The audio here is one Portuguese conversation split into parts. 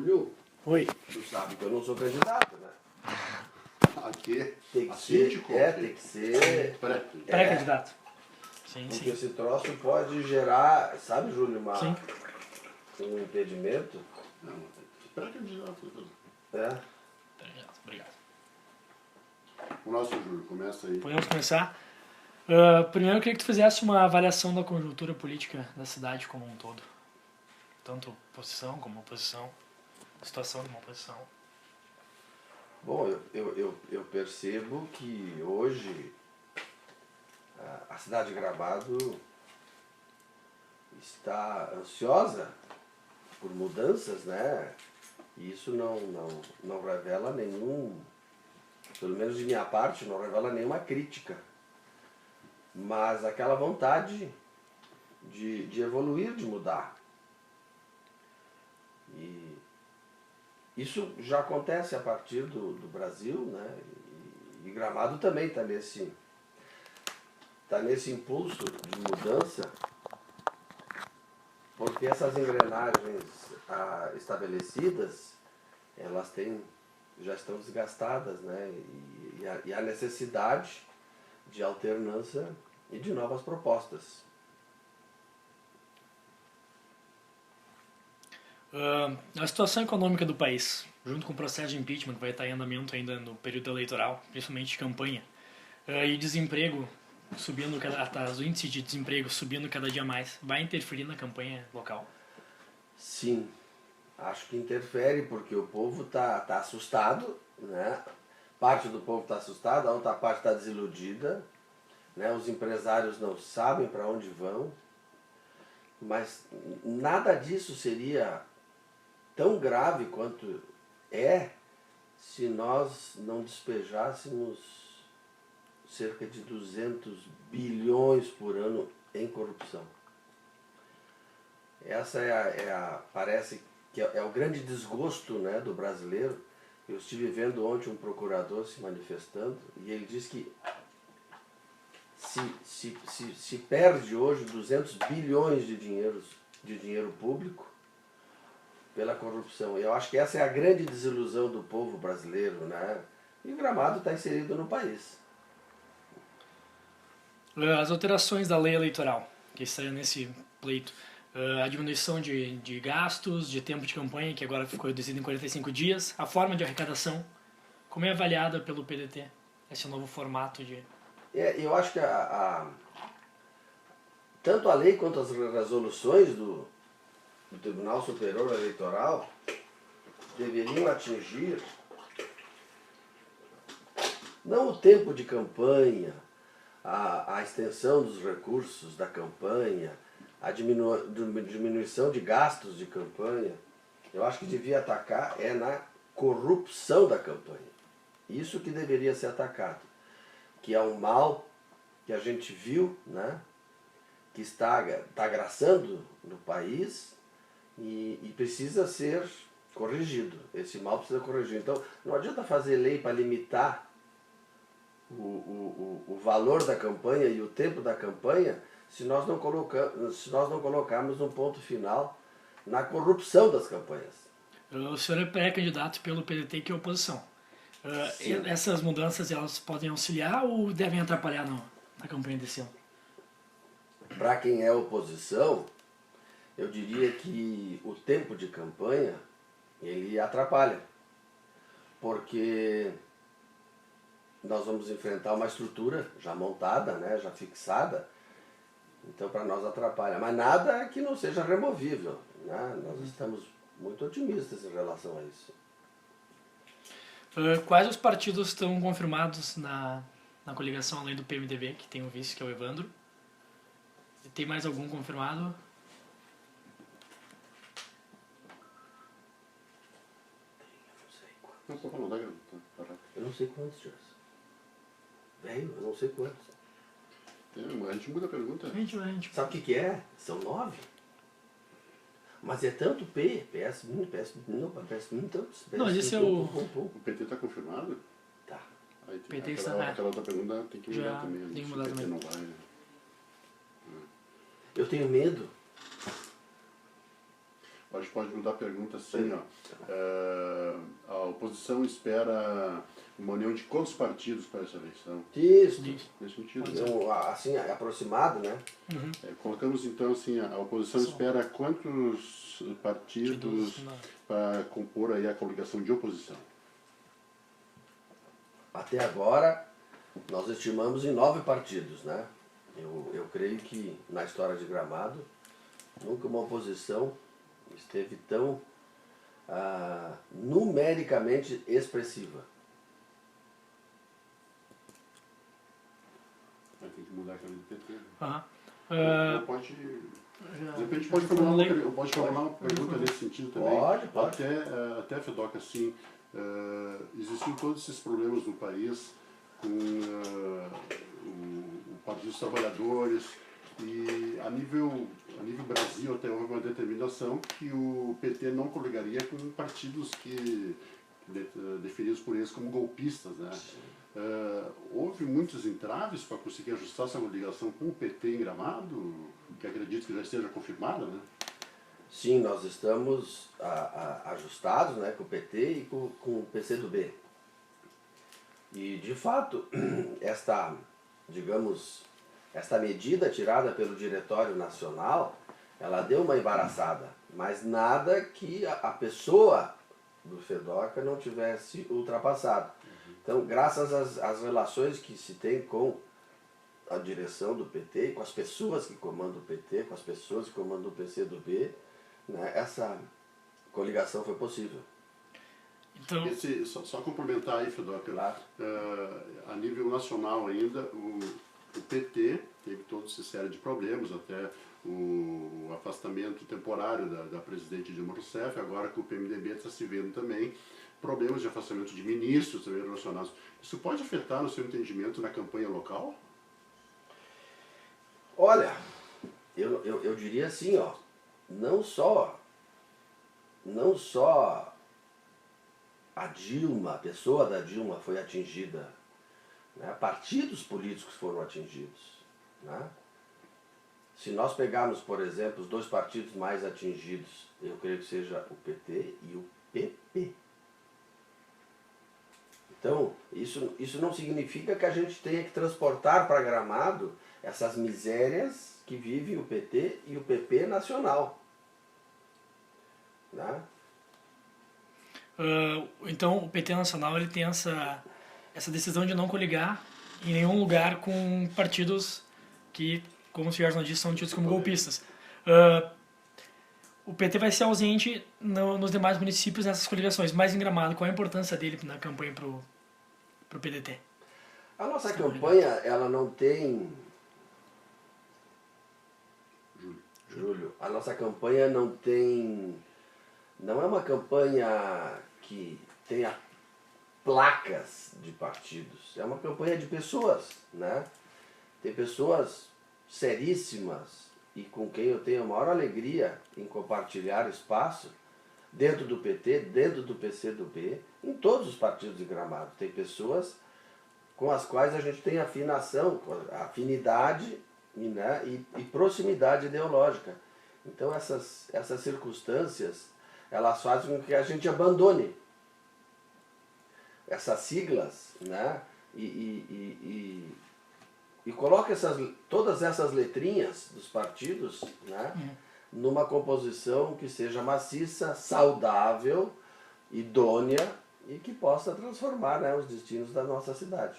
Júlio, Oi. Tu sabe que eu não sou candidato, né? aqui, Tem que a ser, síndico, tem que ser Pré-candidato. Sim, porque sim. esse troço pode gerar, sabe, Júlio, Sim. um impedimento. não, pré-candidato. É. Pré-candidato, obrigado. O nosso Júlio, começa aí. Podemos começar? Primeiro eu queria que tu fizesse uma avaliação da conjuntura política da cidade como um todo. Tanto posição como oposição, situação de uma oposição. Bom, eu percebo que hoje a cidade de Gramado está ansiosa por mudanças, né? E isso não revela nenhum, pelo menos de minha parte, não revela nenhuma crítica. Mas aquela vontade de evoluir, de mudar. E isso já acontece a partir do Brasil, né? E Gramado também está nesse impulso de mudança, porque essas engrenagens estabelecidas, elas já estão desgastadas, né? E a necessidade de alternância e de novas propostas. A situação econômica do país, junto com o processo de impeachment que vai estar em andamento ainda no período eleitoral, principalmente de campanha, e desemprego subindo, os índices de desemprego subindo cada dia mais, vai interferir na campanha local? Sim, acho que interfere porque o povo tá assustado, né? Parte do povo está assustada, a outra parte está desiludida, né? Os empresários não sabem para onde vão, mas nada disso seria tão grave quanto é se nós não despejássemos cerca de 200 bilhões por ano em corrupção. Essa parece que é o grande desgosto, né, do brasileiro. Eu estive vendo ontem um procurador se manifestando e ele diz que se perde hoje 200 bilhões de dinheiro público pela corrupção. E eu acho que essa é a grande desilusão do povo brasileiro, né? E Gramado está inserido no país. As alterações da lei eleitoral, que estariam nesse pleito, a diminuição de gastos, de tempo de campanha, que agora ficou reduzido em 45 dias, a forma de arrecadação, como é avaliada pelo PDT, esse novo formato de... Eu acho que tanto a lei quanto as resoluções do Tribunal Superior Eleitoral deveriam atingir não o tempo de campanha, a extensão dos recursos da campanha, a diminuição de gastos de campanha. Eu acho que devia atacar na corrupção da campanha. Isso que deveria ser atacado, que é um mal que a gente viu, né, que está agraçando no país e precisa ser corrigido. Esse mal precisa ser corrigido. Então, não adianta fazer lei para limitar o valor da campanha e o tempo da campanha se nós não colocarmos um ponto final na corrupção das campanhas. O senhor é pré-candidato pelo PDT, que é oposição. Essas mudanças, elas podem auxiliar ou devem atrapalhar na campanha desse ano? Para quem é oposição, eu diria que o tempo de campanha, ele atrapalha. Porque nós vamos enfrentar uma estrutura já montada, né, já fixada, então para nós atrapalha. Mas nada que não seja removível, né? Nós estamos muito otimistas em relação a isso. Quais os partidos estão confirmados na coligação, além do PMDB, que tem o vice, que é o Evandro? Tem mais algum confirmado? Não, tô falando, Eu não sei quantos, Jorge. Velho, eu não sei quantos. a gente muda a pergunta. Sabe o que é? São 9. Mas é tanto PS, tantos. Não, esse é o... O PT está confirmado? Tá. Aí PT aquela outra pergunta tem que mudar também. Tem que mudar o PT também. não vai, né? Eu tenho medo. A gente pode mudar a pergunta assim, ó. A oposição espera uma união de quantos partidos para essa eleição? Isso. Nesse sentido. Então, assim, aproximado, né? Colocamos então assim, a oposição espera quantos partidos para compor aí a coligação de oposição? Até agora, nós estimamos em 9 partidos, né? Eu creio que na história de Gramado, nunca uma oposição esteve tão numericamente expressiva. Tem que mudar aquela do PT. Pode... De repente pode formular uma pergunta nesse sentido também. Pode. Até Fedoca, assim, existiam todos esses problemas no país com o Partido dos Trabalhadores e a nível Brasil até houve uma determinação que o PT não coligaria com partidos definidos por eles como golpistas, né? Houve muitos entraves para conseguir ajustar essa coligação com o PT em Gramado, que acredito que já esteja confirmada, né? Sim, nós estamos ajustados, né, com o PT e com o PCdoB. E, de fato, esta medida tirada pelo Diretório Nacional, ela deu uma embaraçada, mas nada que a pessoa do Fedoca não tivesse ultrapassado. Então, graças às relações que se tem com a direção do PT, com as pessoas que comandam o PT, com as pessoas que comandam o PCdoB, né, essa coligação foi possível. Então... Só complementar aí, Fedoca, claro. A nível nacional ainda, o PT teve toda essa série de problemas, até o afastamento temporário da presidente Dilma Rousseff, agora que o PMDB está se vendo também problemas de afastamento de ministros também relacionados. Isso pode afetar, no seu entendimento, na campanha local? Olha, eu diria assim, ó, não só a Dilma, a pessoa da Dilma foi atingida, né? Partidos políticos foram atingidos, né? Se nós pegarmos, por exemplo, os 2 partidos mais atingidos, eu creio que seja o PT e o PP. Então, isso não significa que a gente tenha que transportar para Gramado essas misérias que vivem o PT e o PP nacional, né? Então, o PT nacional ele tem essa decisão de não coligar em nenhum lugar com partidos que, como o senhor disse, são tidos como golpistas. O PT vai ser ausente nos demais municípios nessas coligações, mas em Gramado, qual a importância dele na campanha pro PDT? A nossa campanha, ela não tem... Júlio, a nossa campanha não é uma campanha que tenha placas de partidos, é uma campanha de pessoas, né? Tem pessoas seríssimas e com quem eu tenho a maior alegria em compartilhar espaço dentro do PT, dentro do PCdoB, em todos os partidos de Gramado. Tem pessoas com as quais a gente tem afinação, afinidade, né, e proximidade ideológica. Então essas circunstâncias, elas fazem com que a gente abandone essas siglas, né, e coloque todas essas letrinhas dos partidos, né, numa composição que seja maciça, saudável, idônea e que possa transformar, né, os destinos da nossa cidade.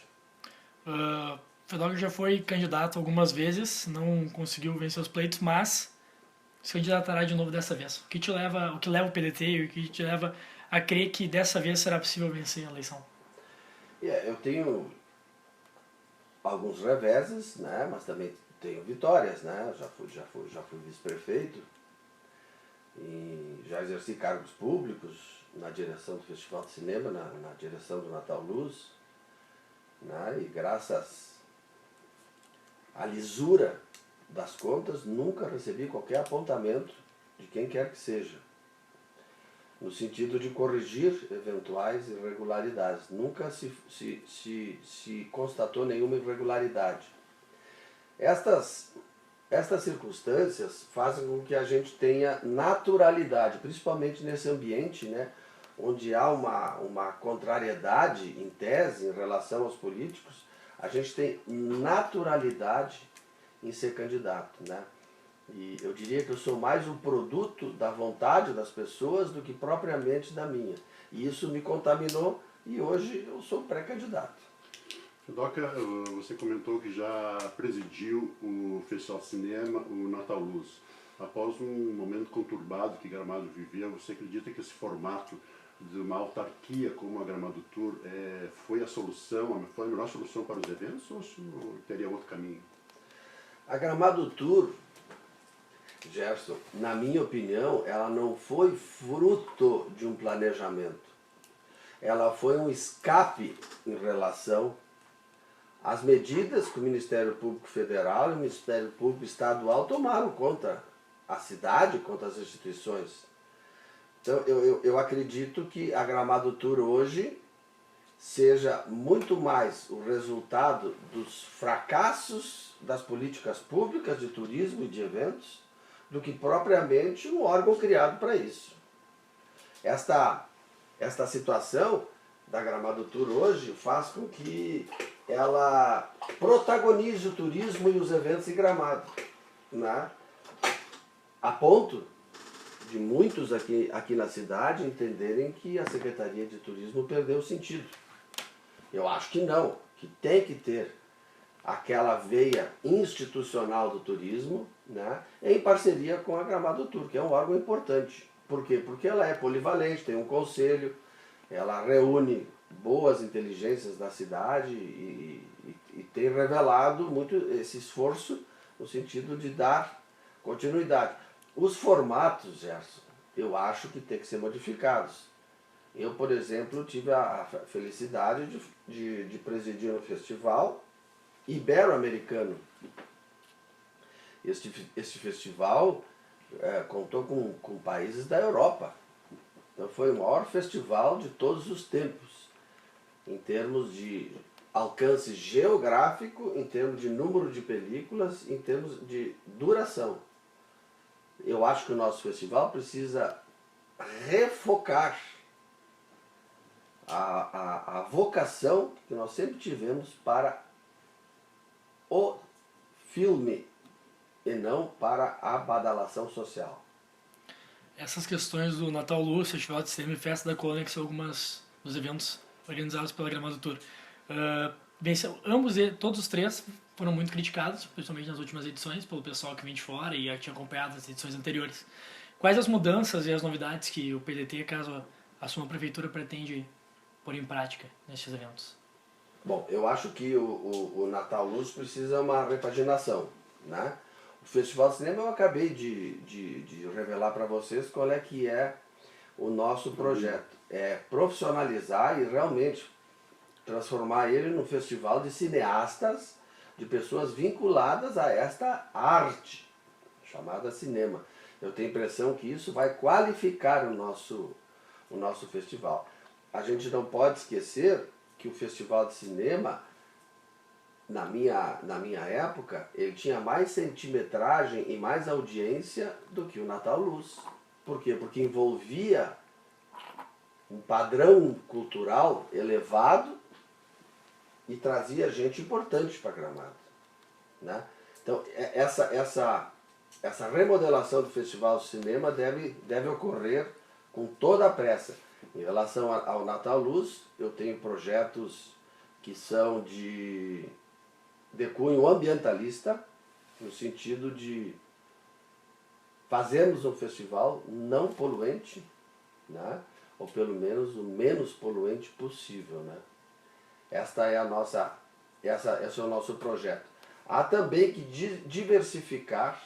Fedoca já foi candidato algumas vezes, não conseguiu vencer os pleitos, mas se candidatará de novo dessa vez. O que leva o PDT e o que te leva a crer que dessa vez será possível vencer a eleição? Eu tenho alguns reveses, né, mas também tenho vitórias, né? Já fui vice-prefeito e já exerci cargos públicos na direção do Festival de Cinema, na direção do Natal Luz, né? E graças à lisura das contas, nunca recebi qualquer apontamento de quem quer que seja, no sentido de corrigir eventuais irregularidades. Nunca se constatou nenhuma irregularidade. estas circunstâncias fazem com que a gente tenha naturalidade, principalmente nesse ambiente, né, onde há uma contrariedade em tese em relação aos políticos, a gente tem naturalidade em ser candidato, né? E eu diria que eu sou mais um produto da vontade das pessoas do que propriamente da minha. E isso me contaminou e hoje eu sou pré-candidato. Doca, você comentou que já presidiu o Festival de Cinema, o Natal Luz. Após um momento conturbado que Gramado viveu, você acredita que esse formato de uma autarquia como a Gramado Tour foi a solução, foi a melhor solução para os eventos ou teria outro caminho? A Gramado Tour, Gerson, na minha opinião, ela não foi fruto de um planejamento. Ela foi um escape em relação às medidas que o Ministério Público Federal e o Ministério Público Estadual tomaram contra a cidade, contra as instituições. Então, eu acredito que a Gramado Tour hoje seja muito mais o resultado dos fracassos das políticas públicas de turismo e de eventos do que propriamente um órgão criado para isso. Esta situação da Gramado Tour hoje faz com que ela protagonize o turismo e os eventos em Gramado, né? A ponto de muitos aqui na cidade entenderem que a Secretaria de Turismo perdeu o sentido. Eu acho que não, que tem que ter aquela veia institucional do turismo, né, em parceria com a Gramado Tour, que é um órgão importante. Por quê? Porque ela é polivalente, tem um conselho, ela reúne boas inteligências da cidade e tem revelado muito esse esforço no sentido de dar continuidade. Os formatos, Gerson, eu acho que tem que ser modificados. Eu, por exemplo, tive a felicidade de presidir um festival ibero-americano. Este festival contou com países da Europa. Então foi o maior festival de todos os tempos, em termos de alcance geográfico, em termos de número de películas, em termos de duração. Eu acho que o nosso festival precisa refocar a vocação que nós sempre tivemos para o filme e não para a badalação social. Essas questões do Natal Luz, Festival de Cinema e Festa da Colônia, que são algumas dos eventos organizados pela Gramado Tour. Todos os três foram muito criticados, principalmente nas últimas edições, pelo pessoal que vem de fora e tinha acompanhado as edições anteriores. Quais as mudanças e as novidades que o PDT, caso assuma a prefeitura, pretende pôr em prática nestes eventos? Bom, eu acho que o Natal Luz precisa uma repaginação, né? O Festival de Cinema eu acabei de revelar para vocês qual é que é o nosso projeto. É profissionalizar e realmente transformar ele num festival de cineastas, de pessoas vinculadas a esta arte, chamada cinema. Eu tenho a impressão que isso vai qualificar o nosso festival. A gente não pode esquecer que o Festival de Cinema, na minha época, ele tinha mais centimetragem e mais audiência do que o Natal Luz. Por quê? Porque envolvia um padrão cultural elevado e trazia gente importante para Gramado, né? Então, essa remodelação do Festival de Cinema deve ocorrer com toda a pressa. Em relação ao Natal Luz, eu tenho projetos que são de cunho ambientalista, no sentido de fazermos um festival não poluente, né? Ou pelo menos o menos poluente possível, né? Esse é o nosso projeto. Há também que diversificar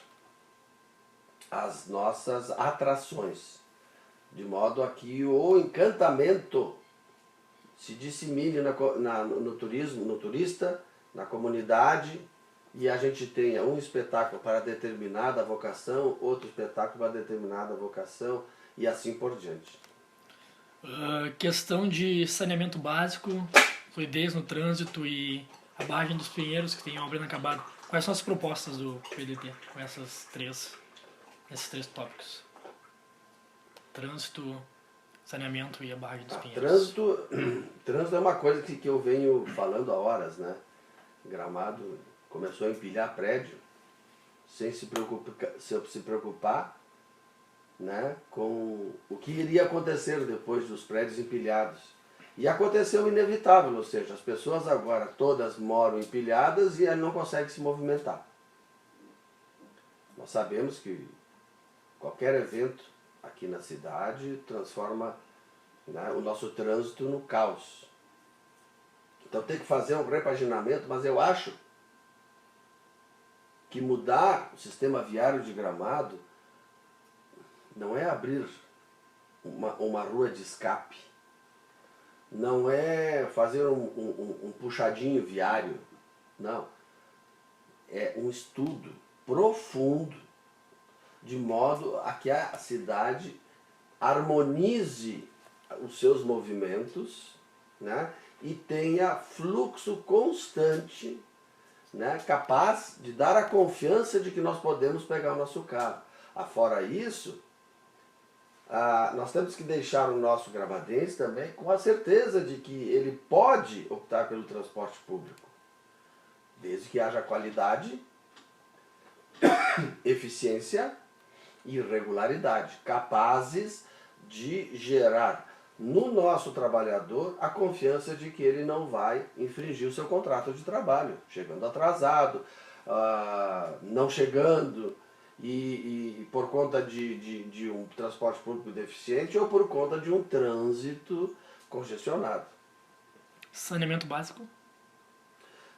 as nossas atrações, de modo a que o encantamento se dissemine no turismo, no turista, na comunidade, e a gente tenha um espetáculo para determinada vocação, outro espetáculo para determinada vocação, e assim por diante. Questão de saneamento básico, fluidez no trânsito e a barragem dos Pinheiros, que tem obra inacabada. Quais são as propostas do PDT com esses três tópicos? Trânsito, saneamento e a barragem dos Pinheiros. Trânsito é uma coisa que eu venho falando há horas, né? Gramado começou a empilhar prédio sem se preocupar, né, com o que iria acontecer depois dos prédios empilhados. E aconteceu o inevitável, ou seja, as pessoas agora todas moram empilhadas e não conseguem se movimentar. Nós sabemos que qualquer evento aqui na cidade transforma, né, o nosso trânsito no caos. Então tem que fazer um repaginamento, mas eu acho que mudar o sistema viário de Gramado não é abrir uma rua de escape, não é fazer um puxadinho viário, não. É um estudo profundo de modo a que a cidade harmonize os seus movimentos, né, e tenha fluxo constante, né, capaz de dar a confiança de que nós podemos pegar o nosso carro. Afora isso, nós temos que deixar o nosso gramadense também com a certeza de que ele pode optar pelo transporte público, desde que haja qualidade, eficiência e regularidade, capazes de gerar no nosso trabalhador a confiança de que ele não vai infringir o seu contrato de trabalho, chegando atrasado, não chegando, e por conta de um transporte público deficiente ou por conta de um trânsito congestionado. Saneamento básico?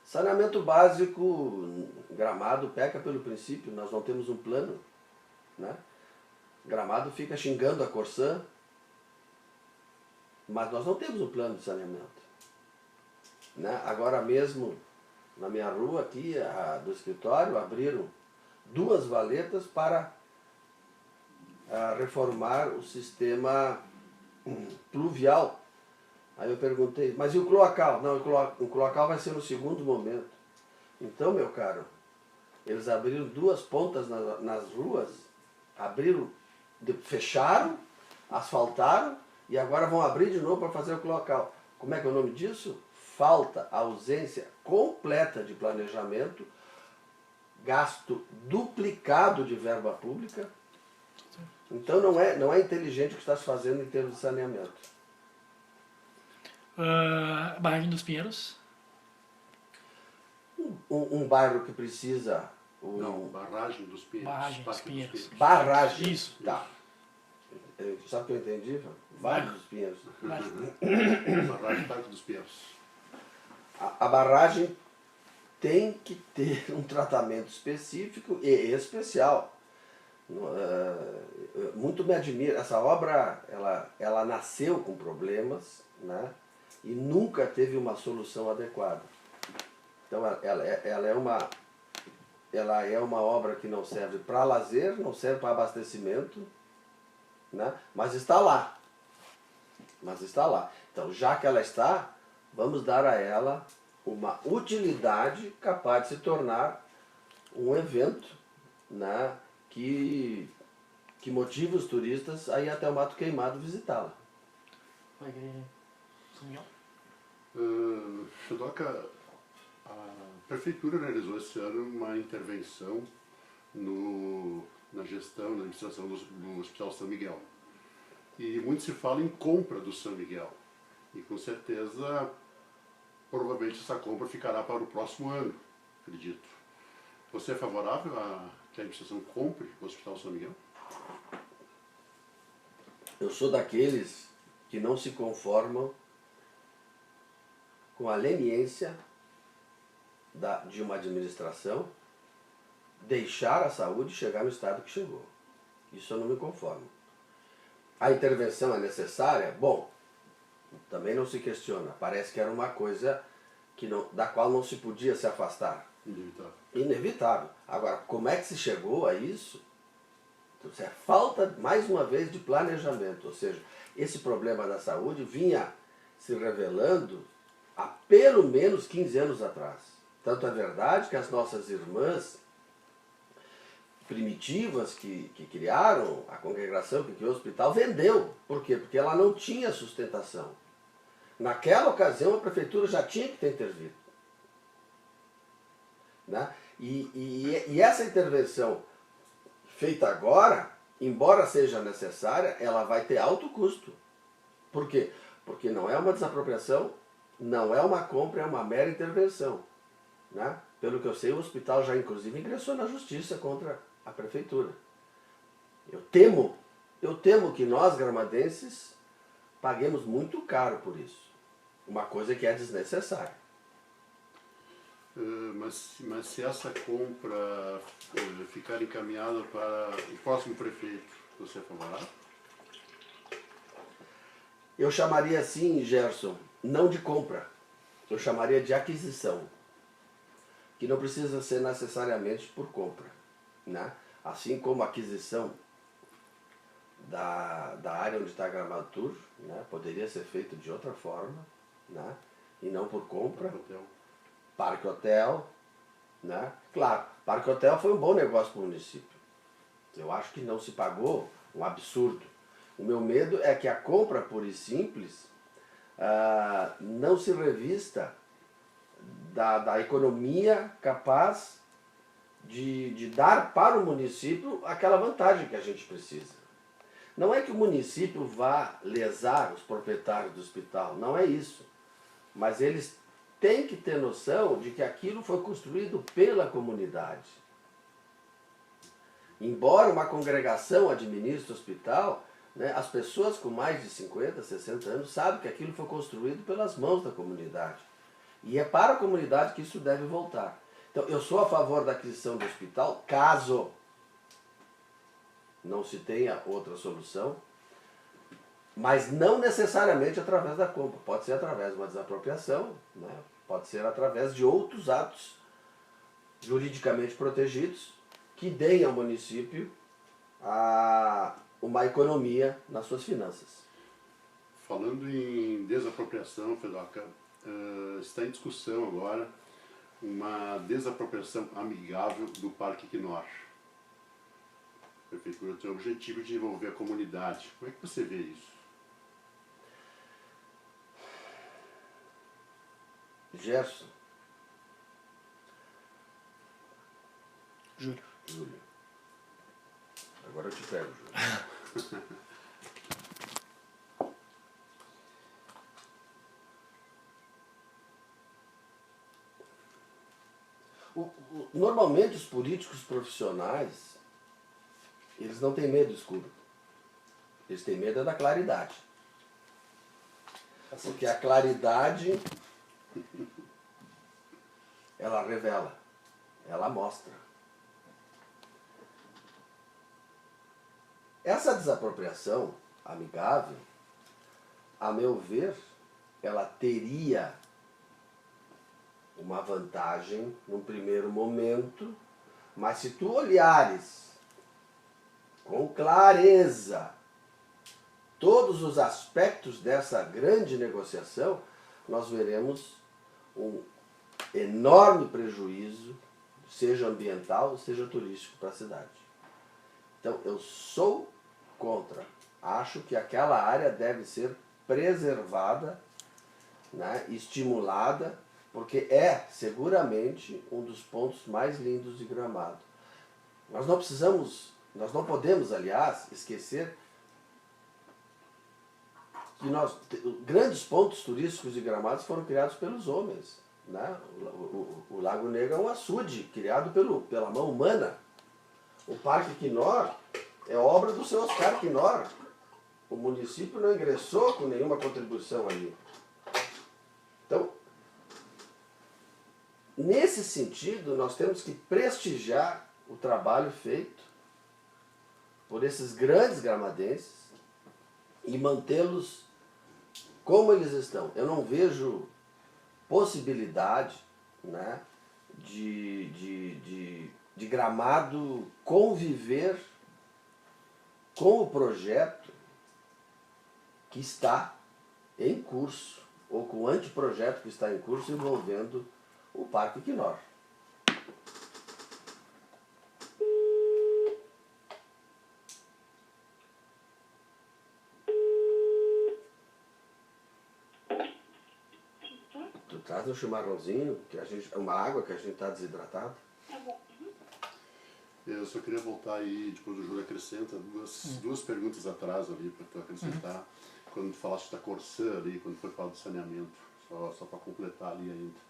Saneamento básico, Gramado peca pelo princípio, nós não temos um plano, né? Gramado fica xingando a Corsã, mas nós não temos um plano de saneamento, né? Agora mesmo, na minha rua aqui, do escritório, abriram 2 valetas para reformar o sistema pluvial. Aí eu perguntei, mas e o cloacal? Não, o cloacal vai ser no segundo momento. Então, meu caro, eles abriram 2 pontas nas ruas, fecharam, asfaltaram e agora vão abrir de novo para fazer o cloacal. Como é que é o nome disso? Falta, ausência completa de planejamento, gasto duplicado de verba pública. Então não é inteligente o que está se fazendo em termos de saneamento. Barragem dos Pinheiros? Um bairro que precisa... Não, Barragem dos Pinheiros. Barragem dos Pinheiros. Barragem. Isso. Tá. Sabe o que eu entendi? Barragem dos Pinheiros. Barragem Parque dos Pinheiros. A barragem tem que ter um tratamento específico e especial. Muito me admira. Essa obra, ela nasceu com problemas, né? E nunca teve uma solução adequada. Então ela é uma obra que não serve para lazer, não serve para abastecimento, né? Mas está lá. Então, já que ela está, vamos dar a ela uma utilidade capaz de se tornar um evento, né, que motive os turistas a ir até o Mato Queimado visitá-la. Vai querer São Chodoca, a Prefeitura realizou esse ano uma intervenção na gestão, na administração do Hospital São Miguel. E muito se fala em compra do São Miguel. E com certeza, provavelmente essa compra ficará para o próximo ano, acredito. Você é favorável a que a administração compre o Hospital São Miguel? Eu sou daqueles que não se conformam com a leniência de uma administração deixar a saúde chegar no estado que chegou. Isso eu não me conformo. A intervenção é necessária? Bom, também não se questiona. Parece que era uma coisa da qual não se podia se afastar. Inevitável. Inevitável. Agora, como é que se chegou a isso? Então, é falta, mais uma vez, de planejamento. Ou seja, esse problema da saúde vinha se revelando há pelo menos 15 anos atrás. Tanto é verdade que as nossas irmãs primitivas que criaram a congregação, que criou o hospital, vendeu. Por quê? Porque ela não tinha sustentação. Naquela ocasião a prefeitura já tinha que ter intervido. Né? E essa intervenção feita agora, embora seja necessária, ela vai ter alto custo. Por quê? Porque não é uma desapropriação, não é uma compra, é uma mera intervenção. Né? Pelo que eu sei, o hospital já inclusive ingressou na justiça contra a prefeitura. Eu temo que nós, gramadenses, paguemos muito caro por isso. Uma coisa que é desnecessária. Mas se essa compra ficar encaminhada para o próximo prefeito, você é favorável? Eu chamaria assim, Gerson, não de compra. Eu chamaria de aquisição. Que não precisa ser necessariamente por compra. Né? Assim como a aquisição da área onde está a Gramatur, né? Poderia ser feito de outra forma, né? E não por compra. Parque Hotel, né? Claro, Parque Hotel foi um bom negócio para o município. Eu acho que não se pagou um absurdo. O meu medo é que a compra pura e simples não se revista da economia capaz de dar para o município aquela vantagem que a gente precisa. Não é que o município vá lesar os proprietários do hospital, não é isso. Mas eles têm que ter noção de que aquilo foi construído pela comunidade. Embora uma congregação administre o hospital, né, as pessoas com mais de 50, 60 anos sabem que aquilo foi construído pelas mãos da comunidade. E é para a comunidade que isso deve voltar. Então, eu sou a favor da aquisição do hospital, caso não se tenha outra solução, mas não necessariamente através da compra. Pode ser através de uma desapropriação, né? Pode ser através de outros atos juridicamente protegidos que deem ao município uma economia nas suas finanças. Falando em desapropriação, Fedoca, está em discussão agora uma desapropriação amigável do Parque Quinor. A prefeitura tem o objetivo de envolver a comunidade. Como é que você vê isso? Gerson. Júlio. Agora eu te pego, Júlio. Normalmente os políticos profissionais, eles não têm medo do escuro. Eles têm medo da claridade. Porque a claridade, ela revela, ela mostra. Essa desapropriação amigável, a meu ver, ela teria uma vantagem num primeiro momento, mas se tu olhares com clareza todos os aspectos dessa grande negociação, nós veremos um enorme prejuízo, seja ambiental, seja turístico para a cidade. Então, eu sou contra. Acho que aquela área deve ser preservada, né, estimulada, porque é seguramente um dos pontos mais lindos de Gramado. Nós não podemos, aliás, esquecer que grandes pontos turísticos de Gramado foram criados pelos homens. Né? O Lago Negro é um açude criado pela mão humana. O Parque Quinor é obra do seu Oscar Quinor. O município não ingressou com nenhuma contribuição ali. Então, nesse sentido, nós temos que prestigiar o trabalho feito por esses grandes gramadenses e mantê-los como eles estão. Eu não vejo possibilidade, né, de Gramado conviver com o projeto que está em curso, ou com o anteprojeto que está em curso envolvendo o Parque Equinor. Tu traz um chimarrãozinho, que a gente, uma água que a gente está desidratado. Tá bom. Eu só queria voltar aí, depois o Júlio acrescenta duas perguntas atrás ali, para tu acrescentar, quando tu falaste da Corsã ali, quando foi falar do saneamento, só para completar ali ainda.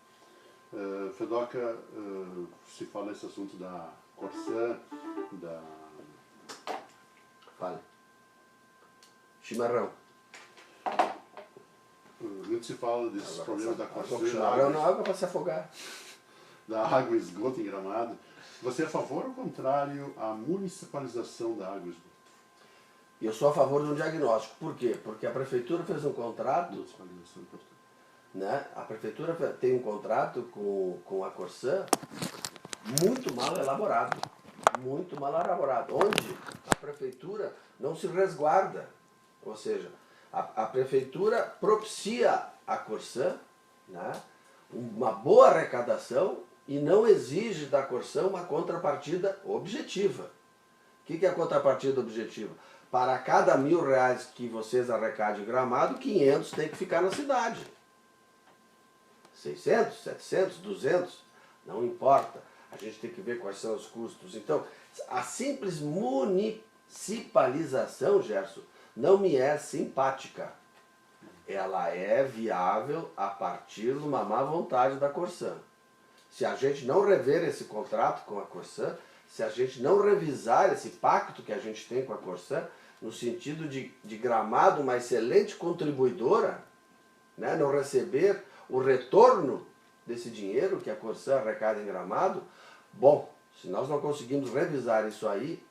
Fedoca, se fala esse assunto da Corsã, da... Fale. Chimarrão. Muito se fala desses problemas da Corsã, Chimarrão não é água para se afogar. da água e esgoto em Gramado. Você é a favor ou contrário à municipalização da água e esgoto? Eu sou a favor de um diagnóstico. Por quê? Porque a prefeitura fez um contrato, Municipalização, portanto. né? A prefeitura tem um contrato com a Corsã muito mal elaborado. Muito mal elaborado. Onde a prefeitura não se resguarda. Ou seja, a prefeitura propicia à Corsã, né, uma boa arrecadação e não exige da Corsã uma contrapartida objetiva. O que é a contrapartida objetiva? Para cada R$1.000 que vocês arrecadem em Gramado, 500 tem que ficar na cidade. 600, 700, 200, não importa. A gente tem que ver quais são os custos. Então, a simples municipalização, Gerson, não me é simpática. Ela é viável a partir de uma má vontade da Corsã. Se a gente não rever esse contrato com a Corsã, se a gente não revisar esse pacto que a gente tem com a Corsã, no sentido de Gramado uma excelente contribuidora, né, não receber o retorno desse dinheiro que a Corsã arrecada em Gramado, bom, se nós não conseguimos revisar isso aí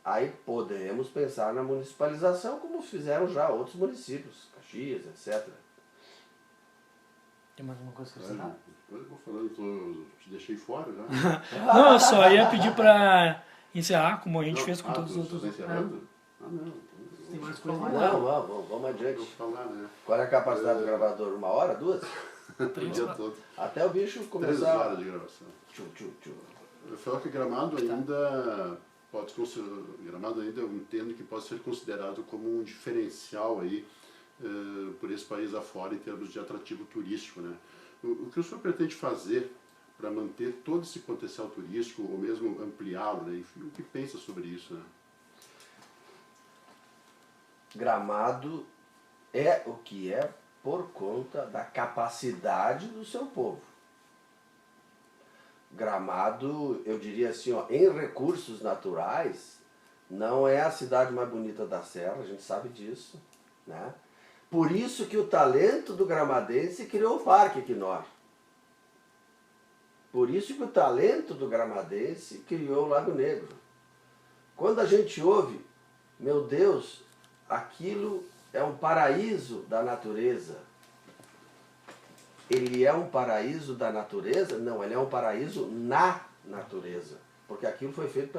podemos pensar na municipalização, como fizeram já outros municípios, Caxias, etc. Tem mais uma coisa que você sabe? Eu vou falando, te deixei fora já. Não, eu só ia pedir pra encerrar, como a gente fez com todos os outros. Tá encerrando? Não. Tem mais coisa Não, lá. vamos adiante. Vou falar, né? Qual é a capacidade do gravador? 1 hora, 2? O dia todo. Até o bicho 3 começar... horas de gravação. Eu falo que Gramado ainda pode Gramado ainda eu entendo que pode ser considerado como um diferencial aí por esse país afora em termos de atrativo turístico, né? O que o senhor pretende fazer para manter todo esse potencial turístico ou mesmo ampliá-lo, né? Enfim, o que pensa sobre isso, né? Gramado é o que é por conta da capacidade do seu povo. Gramado, eu diria assim, ó, em recursos naturais, não é a cidade mais bonita da Serra, a gente sabe disso, né? Por isso que o talento do gramadense criou o Parque Equinor. Por isso que o talento do gramadense criou o Lago Negro. Quando a gente ouve, meu Deus, aquilo é um paraíso da natureza. Ele é um paraíso da natureza? Não, ele é um paraíso na natureza. Porque aquilo foi feito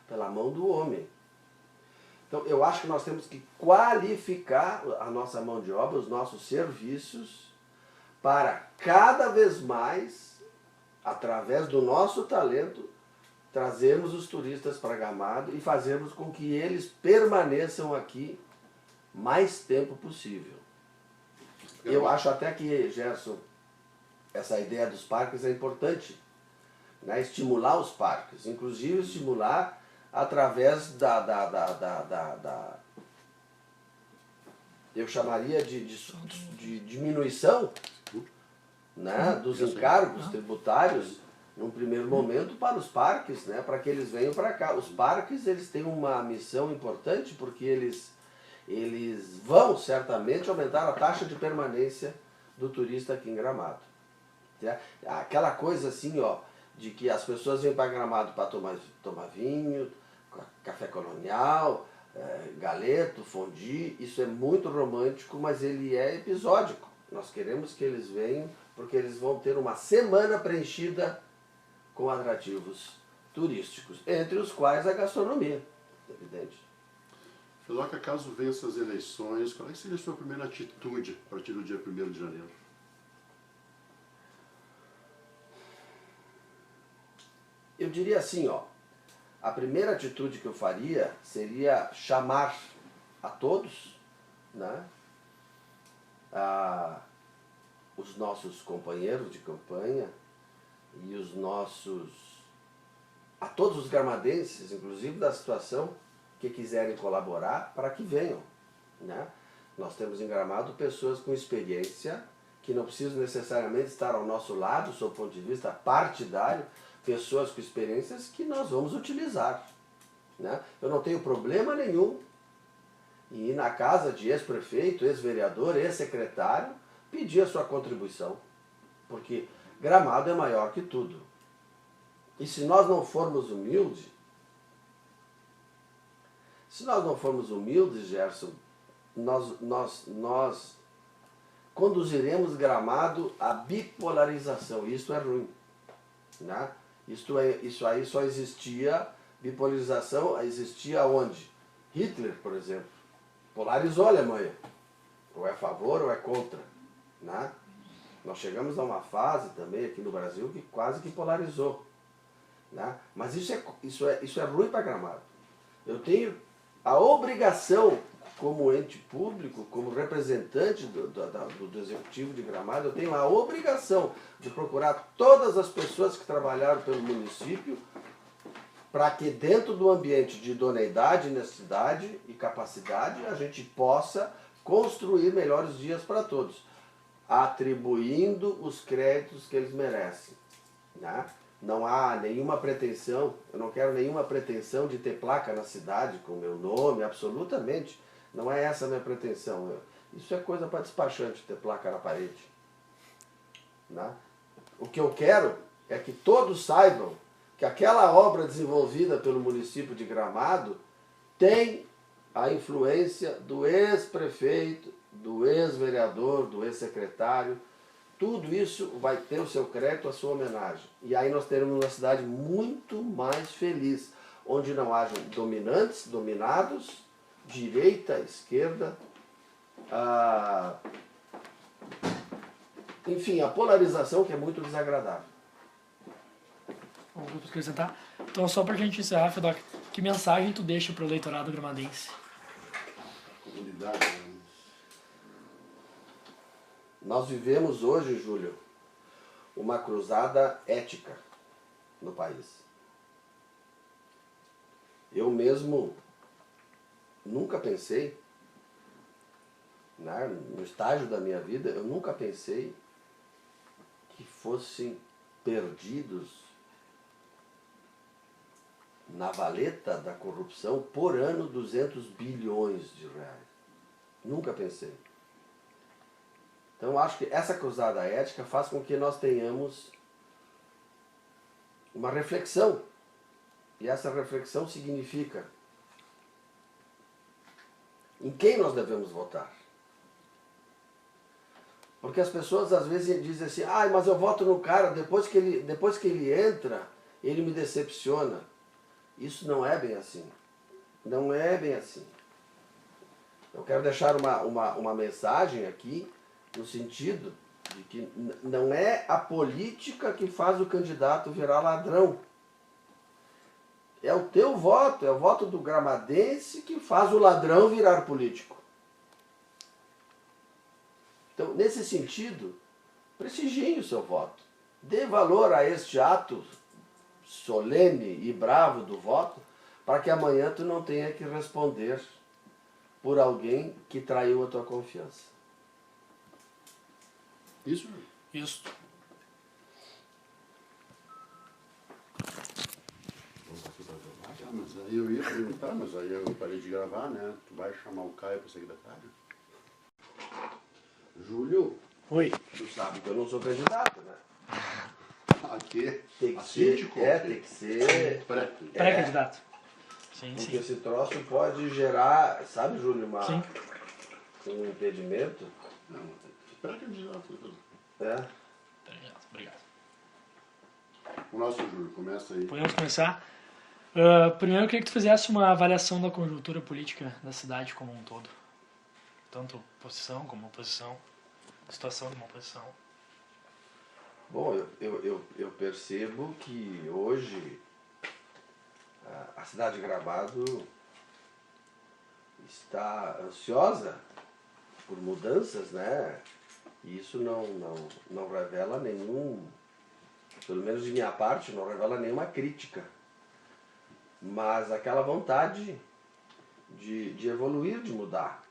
pela mão do homem. Então, eu acho que nós temos que qualificar a nossa mão de obra, os nossos serviços, para cada vez mais, através do nosso talento, trazermos os turistas para Gramado e fazermos com que eles permaneçam aqui mais tempo possível. Eu acho até que, Gerson, essa ideia dos parques é importante, né? Estimular os parques, inclusive estimular através eu chamaria de diminuição, né, dos encargos tributários num primeiro momento para os parques, né, para que eles venham para cá. Os parques, eles têm uma missão importante porque eles vão certamente aumentar a taxa de permanência do turista aqui em Gramado. Aquela coisa assim, ó, de que as pessoas vêm para Gramado para tomar vinho, café colonial, galeto, fondue, isso é muito romântico, mas ele é episódico. Nós queremos que eles venham porque eles vão ter uma semana preenchida com atrativos turísticos, entre os quais a gastronomia, evidente. Fedoca, caso vença as eleições, qual é que seria a sua primeira atitude a partir do dia 1º de janeiro? eu diria assim, ó, a primeira atitude que eu faria seria chamar a todos, né, os nossos companheiros de campanha e a todos os gramadenses, inclusive da situação, que quiserem colaborar, para que venham, né? Nós temos em Gramado pessoas com experiência, que não precisam necessariamente estar ao nosso lado, sob o ponto de vista partidário, pessoas com experiências que nós vamos utilizar, né? Eu não tenho problema nenhum em ir na casa de ex-prefeito, ex-vereador, ex-secretário, pedir a sua contribuição, porque Gramado é maior que tudo. E se nós não formos humildes, Gerson, nós conduziremos Gramado à bipolarização. Isso é ruim, né? Isso aí só existia, bipolarização existia onde? Hitler, por exemplo, polarizou a Alemanha. Ou é a favor ou é contra, né? Nós chegamos a uma fase também aqui no Brasil que quase que polarizou, né? Mas isso é ruim para Gramado. Eu tenho a obrigação, como ente público, como representante do Executivo de Gramado, eu tenho a obrigação de procurar todas as pessoas que trabalharam pelo município para que dentro do ambiente de idoneidade, necessidade e capacidade a gente possa construir melhores dias para todos, atribuindo os créditos que eles merecem, né? Não há nenhuma pretensão, eu não quero nenhuma pretensão de ter placa na cidade com meu nome, absolutamente. Não é essa a minha pretensão. Isso é coisa para despachante, ter placa na parede, né? O que eu quero é que todos saibam que aquela obra desenvolvida pelo município de Gramado tem a influência do ex-prefeito, do ex-vereador, do ex-secretário. Tudo isso vai ter o seu crédito, a sua homenagem. E aí nós teremos uma cidade muito mais feliz, onde não hajam dominantes, dominados, direita, esquerda, enfim, a polarização que é muito desagradável. Vou acrescentar. Então, só pra gente encerrar, Fedoc, que mensagem tu deixa pro eleitorado gramadense? Comunidade, né? Nós vivemos hoje, Júlio, uma cruzada ética no país. Eu mesmo nunca pensei, né, no estágio da minha vida, eu nunca pensei que fossem perdidos na valeta da corrupção por ano 200 bilhões de reais. Nunca pensei. Então eu acho que essa cruzada ética faz com que nós tenhamos uma reflexão. E essa reflexão significa em quem nós devemos votar. Porque as pessoas às vezes dizem assim, mas eu voto no cara, depois que ele entra, ele me decepciona. Isso não é bem assim. Não é bem assim. Eu quero deixar uma mensagem aqui, no sentido de que não é a política que faz o candidato virar ladrão. É o teu voto, é o voto do gramadense que faz o ladrão virar político. Então, nesse sentido, prestigiem o seu voto. Dê valor a este ato solene e bravo do voto, para que amanhã tu não tenha que responder por alguém que traiu a tua confiança. Isso? Isso. Mas aí eu ia perguntar, mas aí eu parei de gravar, né? Tu vai chamar o Caio para secretário? Júlio, Oi. tu sabe que eu não sou candidato, né? Aqui? Tem que A ser, síndico? tem que ser Pré-candidato. Sim, porque sim. esse troço pode gerar, sabe, Júlio, Sim. um impedimento. Não, pré-candidato. É. Obrigado. O nosso Júlio, começa aí. Podemos começar? Primeiro eu queria que tu fizesse uma avaliação da conjuntura política da cidade como um todo. Tanto posição como oposição. Situação de uma oposição. Bom, eu percebo que hoje a cidade de Gramado está ansiosa por mudanças, né? E isso não revela nenhum, pelo menos de minha parte, não revela nenhuma crítica. Mas aquela vontade de evoluir, de mudar.